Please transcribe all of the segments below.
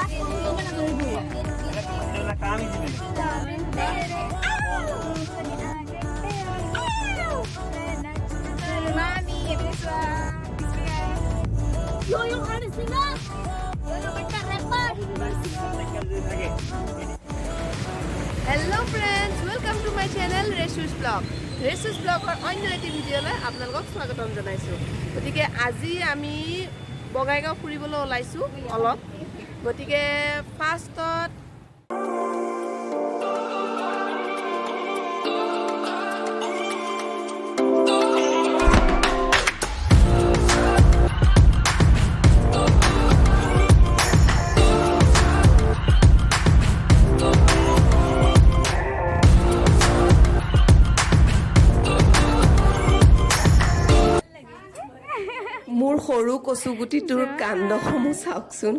Hello friends, welcome to my channel Reshu's Vlog. Reshu's Vlog or অন্য এটি ভিডিঅ'লৈ আপোনালোকক স্বাগতম জনাইছোঁ। গতিকে আজি আমি বঙাইগাঁও ফুৰিবলৈ ওলাইছোঁ অলপ। গতিকে ফাৰ্ষ্টত মোৰ সৰু কচুগুটিটোৰ কাণ্ডসমূহ চাওকচোন।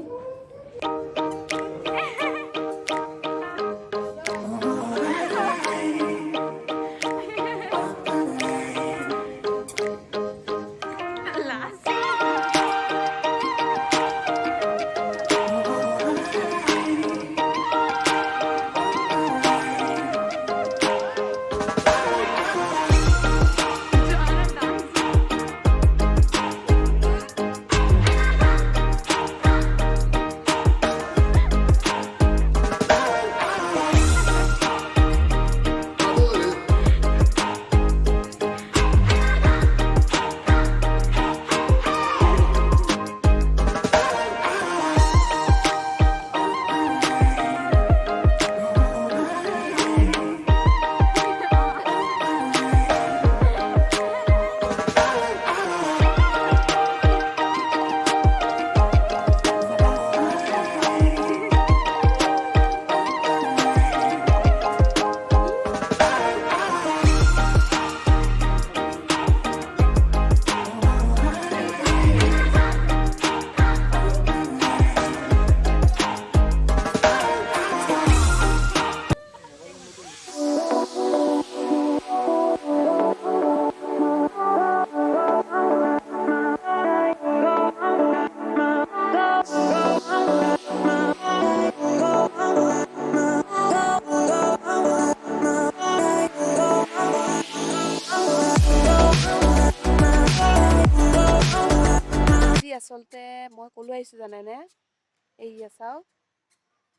আচলতে মই ক'লৈ আহিছোঁ জানেনে? এইয়া চাওক,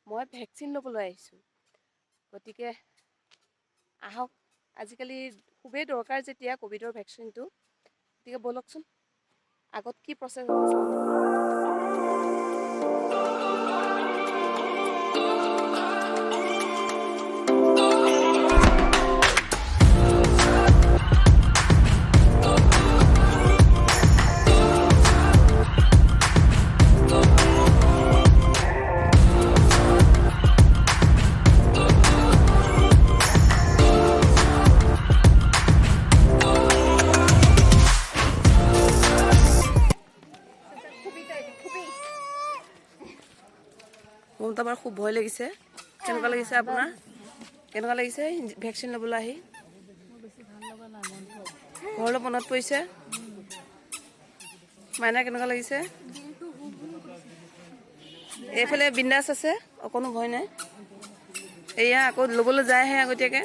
মই ভেকচিন ল'বলৈ আহিছোঁ। গতিকে আহক, আজিকালি খুবেই দৰকাৰ যেতিয়া ক'ভিডৰ ভেকচিনটো। গতিকে ব'লকচোন, আগত কি প্ৰচেছ হৈছে। মোৰ তো আমাৰ খুব ভয় লাগিছে। কেনেকুৱা লাগিছে আপোনাৰ? কেনেকুৱা লাগিছে ভেকচিন ল'বলৈ আহি? ঘৰলৈ মনত পৰিছে? মাইনা কেনেকুৱা লাগিছে? এইফালে বিন্দাছ আছে, অকণো ভয় নাই। এয়া আকৌ ল'বলৈ যায়হে আগতীয়াকৈ।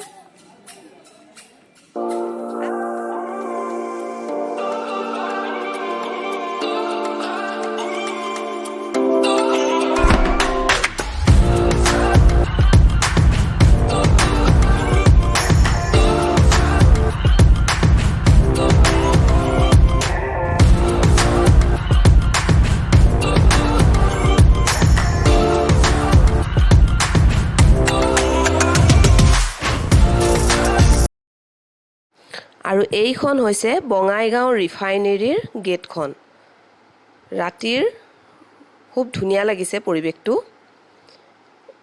আৰু এইখন হৈছে বঙাইগাঁও ৰিফাইনেৰীৰ গেটখন। ৰাতিৰ খুব ধুনীয়া লাগিছে পৰিৱেশটো।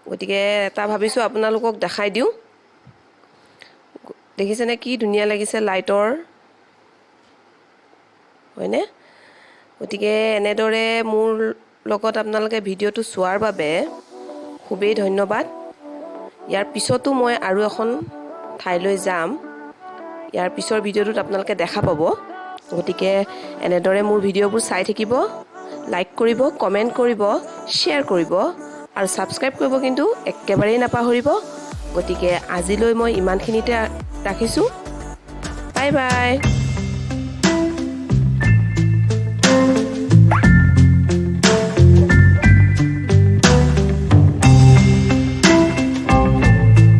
গতিকে এটা ভাবিছোঁ আপোনালোকক দেখাই দিওঁ। দেখিছেনে কি ধুনীয়া লাগিছে লাইটৰ, হয়নে? গতিকে এনেদৰে মোৰ লগত আপোনালোকে ভিডিঅ'টো চোৱাৰ বাবে খুবেই ধন্যবাদ। ইয়াৰ পিছতো মই আৰু এখন ঠাইলৈ যাম। ইয়াৰ পিছৰ ভিডিঅ'টোত আপোনালোকে দেখা পাব। গতিকে এনেদৰে মোৰ ভিডিঅ'বোৰ চাই থাকিব, লাইক কৰিব, কমেণ্ট কৰিব, শ্বেয়াৰ কৰিব আৰু ছাবস্ক্ৰাইব কৰিব কিন্তু একেবাৰেই নাপাহৰিব। গতিকে আজিলৈ মই ইমানখিনিতে ৰাখিছোঁ। Bye bye.